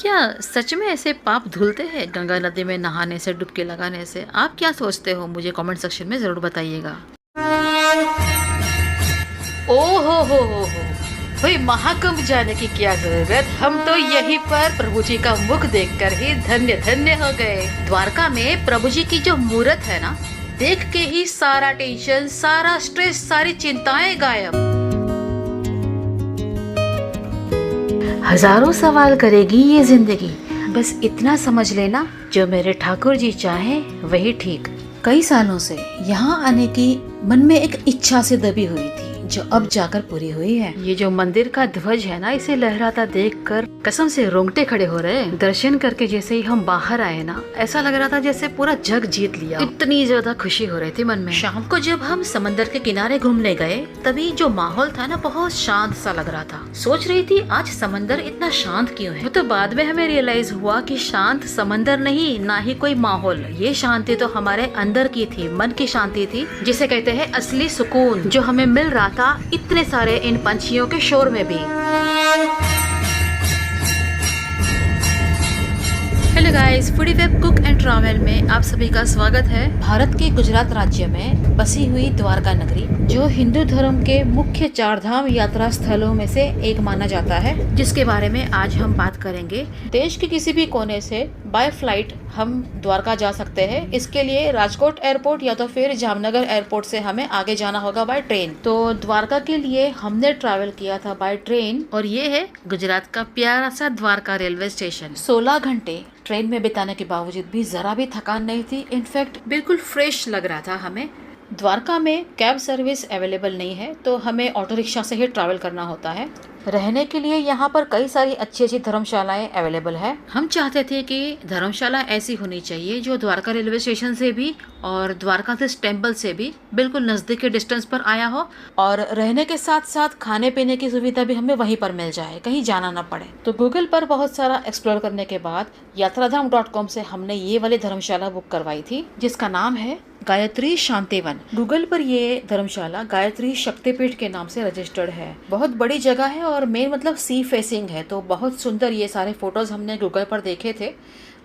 क्या सच में ऐसे पाप धुलते हैं गंगा नदी में नहाने से, डुबकी लगाने से? आप क्या सोचते हो? मुझे कमेंट सेक्शन में जरूर बताइएगा। ओ हो भाई, महाकुंभ जाने की क्या जरूरत, हम तो यहीं पर प्रभु जी का मुख देखकर ही धन्य धन्य हो गए। द्वारका में प्रभु जी की जो मूर्त है ना, देख के ही सारा टेंशन, सारा स्ट्रेस, सारी चिंताएं गायब। हजारों सवाल करेगी ये जिंदगी, बस इतना समझ लेना, जो मेरे ठाकुर जी चाहे वही ठीक। कई सालों से यहाँ आने की मन में एक इच्छा से दबी हुई थी, जो अब जाकर पूरी हुई है। ये जो मंदिर का ध्वज है ना, इसे लहराता देखकर कसम से रोंगटे खड़े हो रहे हैं। दर्शन करके जैसे ही हम बाहर आए ना, ऐसा लग रहा था जैसे पूरा जग जीत लिया। इतनी ज्यादा खुशी हो रही थी मन में। शाम को जब हम समंदर के किनारे घूमने गए, तभी जो माहौल था ना, बहुत शांत सा लग रहा था। सोच रही थी आज समंदर इतना शांत क्यों है। तो बाद में हमें रियलाइज हुआ कि शांत समंदर नहीं, ना ही कोई माहौल, ये शांति तो हमारे अंदर की थी, मन की शांति थी, जिसे कहते हैं असली सुकून, जो हमें मिल रहा था इतने सारे इन पंछियों के शोर में भी। Hello guys, foodie web cook and travel में आप सभी का स्वागत है। भारत के गुजरात राज्य में बसी हुई द्वारका नगरी, जो हिंदू धर्म के मुख्य 4 धाम यात्रा स्थलों में से एक माना जाता है, जिसके बारे में आज हम बात करेंगे। देश के किसी भी कोने से बाय फ्लाइट हम द्वारका जा सकते हैं। इसके लिए राजकोट एयरपोर्ट या तो फिर जामनगर एयरपोर्ट से हमें आगे जाना होगा बाय ट्रेन। तो द्वारका के लिए हमने ट्रैवल किया था बाय ट्रेन, और ये है गुजरात का प्यारा सा द्वारका रेलवे स्टेशन। 16 घंटे ट्रेन में बिताने के बावजूद भी जरा भी थकान नहीं थी। इनफैक्ट बिल्कुल फ्रेश लग रहा था हमें। द्वारका में कैब सर्विस अवेलेबल नहीं है, तो हमें ऑटो रिक्शा से ही ट्रैवल करना होता है। रहने के लिए यहाँ पर कई सारी अच्छी अच्छी धर्मशालाएं अवेलेबल है। हम चाहते थे कि धर्मशाला ऐसी होनी चाहिए जो द्वारका रेलवे स्टेशन से भी और द्वारकाधीश टेम्पल से भी बिल्कुल नजदीक के डिस्टेंस पर आया हो, और रहने के साथ साथ खाने पीने की सुविधा भी हमें वहीं पर मिल जाए, कहीं जाना ना पड़े। तो गूगल पर बहुत सारा एक्सप्लोर करने के बाद यात्राधाम.com से हमने ये वाली धर्मशाला बुक करवाई थी, जिसका नाम है गायत्री शांतिवन। गूगल पर ये धर्मशाला गायत्री शक्तिपीठ के नाम से रजिस्टर्ड है। बहुत बड़ी जगह है और मेन मतलब सी फेसिंग है, तो बहुत सुंदर। ये सारे फोटोज हमने गूगल पर देखे थे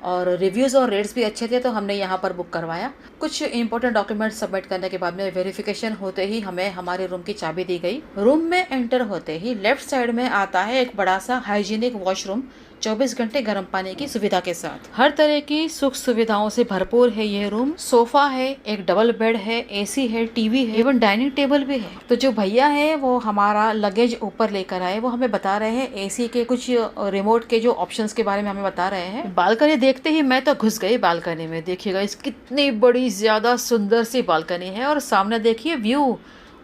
और रिव्यूज़ और रेट्स भी अच्छे थे, तो हमने यहाँ पर बुक करवाया। कुछ इंपॉर्टेंट डॉक्यूमेंट सबमिट करने के बाद में वेरिफिकेशन होते ही हमें हमारे रूम की चाबी दी गई। रूम में एंटर होते ही लेफ्ट साइड में आता है एक बड़ा सा हाइजीनिक वॉशरूम, 24 घंटे गर्म पानी की सुविधा के साथ। हर तरह की सुख सुविधाओं से भरपूर है ये रूम। सोफा है, एक डबल बेड है, एसी है, टीवी है, इवन डाइनिंग टेबल भी है। तो जो भैया है वो हमारा लगेज ऊपर लेकर आए, वो हमें बता रहे हैं एसी के कुछ रिमोट के जो ऑप्शंस के बारे में हमें बता रहे हैं। बालकनी देखते ही मैं तो घुस गई बालकनी में। देखिएगा इस कितनी बड़ी ज्यादा सुंदर सी बालकनी है, और सामने देखिए व्यू,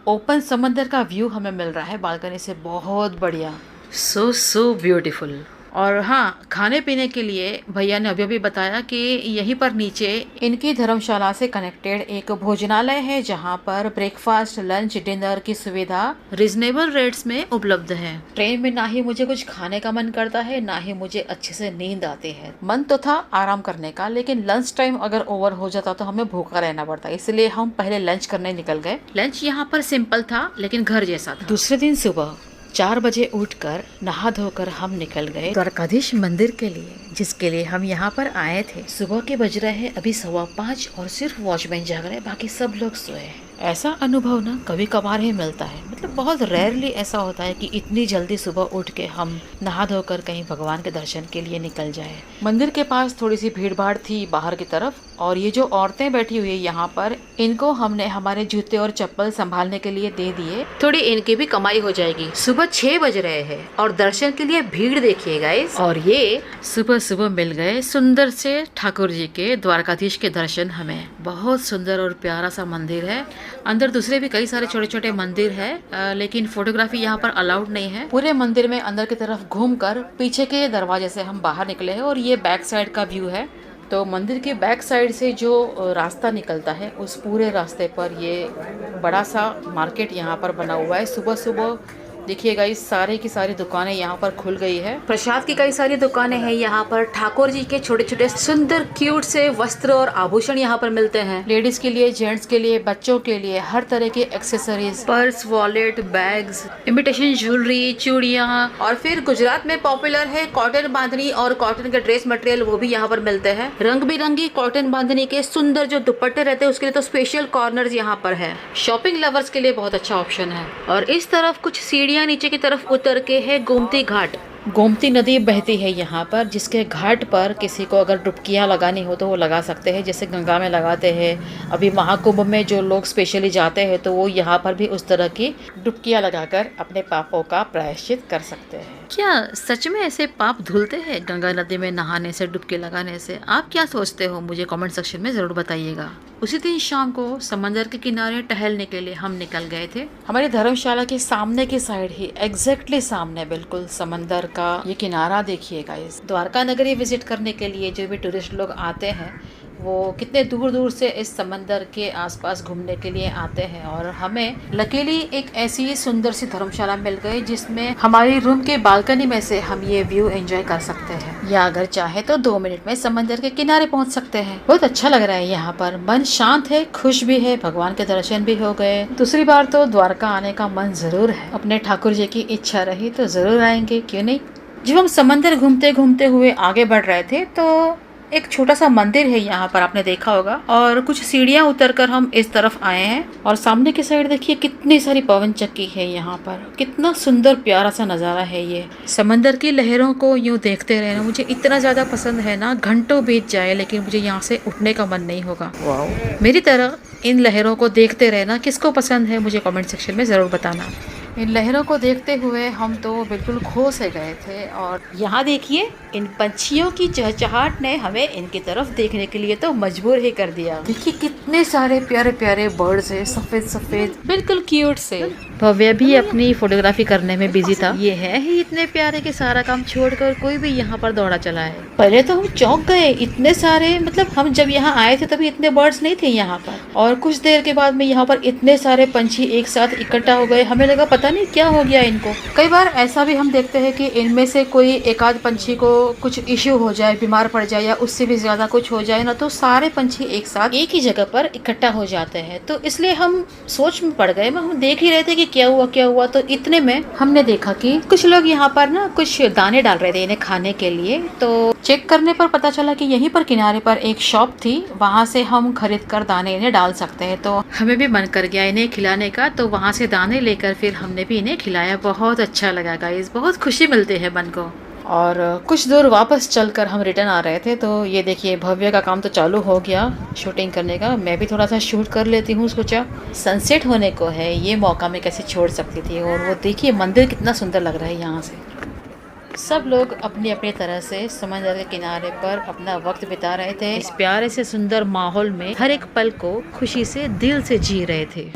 ओपन समंदर का व्यू हमें मिल रहा है बालकनी से। बहुत बढ़िया, सो ब्यूटीफुल। और हाँ, खाने पीने के लिए भैया ने अभी बताया कि यहीं पर नीचे इनकी धर्मशाला से कनेक्टेड एक भोजनालय है, जहाँ पर ब्रेकफास्ट, लंच, डिनर की सुविधा रिजनेबल रेट्स में उपलब्ध है। ट्रेन में ना ही मुझे कुछ खाने का मन करता है, ना ही मुझे अच्छे से नींद आती है। मन तो था आराम करने का, लेकिन लंच टाइम अगर ओवर हो जाता तो हमें भूखा रहना पड़ता, इसलिए हम पहले लंच करने निकल गए। लंच यहाँ पर सिंपल था, लेकिन घर जैसा था। दूसरे दिन सुबह 4 बजे उठकर नहा धोकर हम निकल गए द्वारकाधीश मंदिर के लिए, जिसके लिए हम यहाँ पर आए थे। सुबह के बज रहे हैं अभी 5:15 और सिर्फ वॉचमैन जाग रहे हैं, बाकी सब लोग सोए हैं। ऐसा अनुभव ना कभी कभार ही मिलता है, मतलब बहुत रेयरली ऐसा होता है कि इतनी जल्दी सुबह उठ के हम नहा धोकर कहीं भगवान के दर्शन के लिए निकल जाए। मंदिर के पास थोड़ी सी भीड़ भाड़ थी बाहर की तरफ, और ये जो औरतें बैठी हुई है यहाँ पर, इनको हमने हमारे जूते और चप्पल संभालने के लिए दे दिए, थोड़ी इनकी भी कमाई हो जाएगी। सुबह 6 बज रहे हैं और दर्शन के लिए भीड़ देखिए गाइस। और ये सुबह सुबह मिल गए सुंदर से ठाकुर जी के, द्वारकाधीश के दर्शन। हमें बहुत सुंदर और प्यारा सा मंदिर है। अंदर दूसरे भी कई सारे छोटे छोटे मंदिर है, लेकिन फोटोग्राफी यहाँ पर अलाउड नहीं है। पूरे मंदिर में अंदर की तरफ घूमकर पीछे के दरवाजे से हम बाहर निकले हैं, और ये बैक साइड का व्यू है। तो मंदिर के बैक साइड से जो रास्ता निकलता है, उस पूरे रास्ते पर ये बड़ा सा मार्केट यहाँ पर बना हुआ है। सुबह सुबह देखिए गाइस, सारे की सारी दुकानें यहाँ पर खुल गई है। प्रसाद की कई सारी दुकानें हैं यहाँ पर। ठाकुर जी के छोटे छोटे सुंदर क्यूट से वस्त्र और आभूषण यहाँ पर मिलते हैं। लेडीज के लिए, जेंट्स के लिए, बच्चों के लिए हर तरह के accessories, purse, wallet, bags, imitation jewellery, चूड़ियाँ। और फिर गुजरात में पॉपुलर है कॉटन बांधनी और कॉटन के ड्रेस मटेरियल, वो भी यहाँ पर मिलते हैं। रंग बिरंगी कॉटन बांधनी के सुंदर जो दुपट्टे रहते हैं उसके लिए तो स्पेशल कॉर्नर यहाँ पर है। शॉपिंग लवर्स के लिए बहुत अच्छा ऑप्शन है। और इस तरफ कुछ सीढ़ियाँ नीचे की तरफ उतर के है गोमती घाट। गोमती नदी बहती है यहाँ पर, जिसके घाट पर किसी को अगर डुबकियाँ लगानी हो तो वो लगा सकते हैं, जैसे गंगा में लगाते हैं। अभी महाकुंभ में जो लोग स्पेशली जाते हैं तो वो यहाँ पर भी उस तरह की डुबकियाँ लगाकर अपने पापों का प्रायश्चित कर सकते हैं। क्या सच में ऐसे पाप धुलते हैं गंगा नदी में नहाने से, डुबकी लगाने से? आप क्या सोचते हो मुझे कमेंट सेक्शन में ज़रूर बताइएगा। उसी दिन शाम को समंदर के किनारे टहलने के लिए हम निकल गए थे। हमारी धर्मशाला के सामने की साइड ही, एग्जैक्टली सामने बिल्कुल समंदर का ये किनारा देखिएगा। इस द्वारका नगरी विजिट करने के लिए जो भी टूरिस्ट लोग आते हैं वो कितने दूर दूर से इस समंदर के आसपास घूमने के लिए आते हैं। और हमें लकीली एक ऐसी सुंदर सी धर्मशाला मिल गई जिसमें हमारी रूम के बालकनी में से हम ये व्यू एंजॉय कर सकते हैं, या अगर चाहे तो 2 मिनट में समंदर के किनारे पहुंच सकते हैं। बहुत अच्छा लग रहा है यहाँ पर, मन शांत है, खुश भी है, भगवान के दर्शन भी हो गए। दूसरी बार तो द्वारका आने का मन जरूर है। अपने ठाकुर जी की इच्छा रही तो जरूर आएंगे, क्यों नहीं। जब हम समंदर घूमते घूमते हुए आगे बढ़ रहे थे तो एक छोटा सा मंदिर है यहाँ पर, आपने देखा होगा। और कुछ सीढ़ियाँ उतरकर हम इस तरफ आए हैं और सामने की साइड देखिए कितनी सारी पवन चक्की है यहाँ पर। कितना सुंदर प्यारा सा नज़ारा है ये। समंदर की लहरों को यूं देखते रहना मुझे इतना ज़्यादा पसंद है ना, घंटों बीत जाए लेकिन मुझे यहाँ से उठने का मन नहीं होगा। मेरी तरह इन लहरों को देखते रहना किसको पसंद है मुझे कमेंट सेक्शन में ज़रूर बताना। इन लहरों को देखते हुए हम तो बिल्कुल खो से गए थे। और यहाँ देखिए, इन पंछियों की चहचहाट ने हमें इनकी तरफ देखने के लिए तो मजबूर ही कर दिया। देखिए कितने सारे प्यारे प्यारे बर्ड्स हैं, सफेद सफेद, बिल्कुल क्यूट से। भव्य भी अपनी फोटोग्राफी करने में बिजी था। ये है ही इतने प्यारे के सारा काम छोड़कर कोई भी यहाँ पर दौड़ा चला है। पहले तो हम चौंक गए, इतने सारे, मतलब हम जब यहाँ आए थे तभी इतने बर्ड्स नहीं थे यहाँ पर। और कुछ देर के बाद में यहाँ पर इतने सारे पंछी एक साथ इकट्ठा हो गए। हमें लगा पता नहीं क्या हो गया इनको। कई बार ऐसा भी हम देखते हैं कि इनमें से कोई एक आध पंछी को कुछ इश्यू हो जाए, बीमार पड़ जाए या उससे भी ज्यादा कुछ हो जाए ना, तो सारे पंछी एक साथ एक ही जगह पर इकट्ठा हो जाते हैं। तो इसलिए हम सोच में पड़ गए। हम देख ही रहे थे कि क्या हुआ। तो इतने में हमने देखा कि कुछ लोग यहाँ पर ना कुछ दाने डाल रहे थे इन्हें खाने के लिए। तो चेक करने पर पता चला कि यहीं पर किनारे पर एक शॉप थी, वहाँ से हम खरीद कर दाने इन्हें डाल सकते हैं। तो हमें भी मन कर गया इन्हें खिलाने का, तो वहाँ से दाने लेकर फिर हमने भी इन्हें खिलाया। बहुत अच्छा लगा गाइस, बहुत खुशी मिलती है मन को। और कुछ दूर वापस चलकर हम रिटर्न आ रहे थे तो ये देखिए भव्य का काम तो चालू हो गया शूटिंग करने का। मैं भी थोड़ा सा शूट कर लेती हूँ, सोचा सनसेट होने को है, ये मौका मैं कैसे छोड़ सकती थी। और वो देखिए मंदिर कितना सुंदर लग रहा है यहाँ से। सब लोग अपनी अपनी तरह से समंदर के किनारे पर अपना वक्त बिता रहे थे। इस प्यारे से सुंदर माहौल में हर एक पल को खुशी से दिल से जी रहे थे।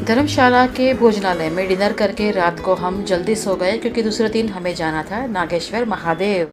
धर्मशाला के भोजनालय में डिनर करके रात को हम जल्दी सो गए, क्योंकि दूसरे दिन हमें जाना था नागेश्वर महादेव।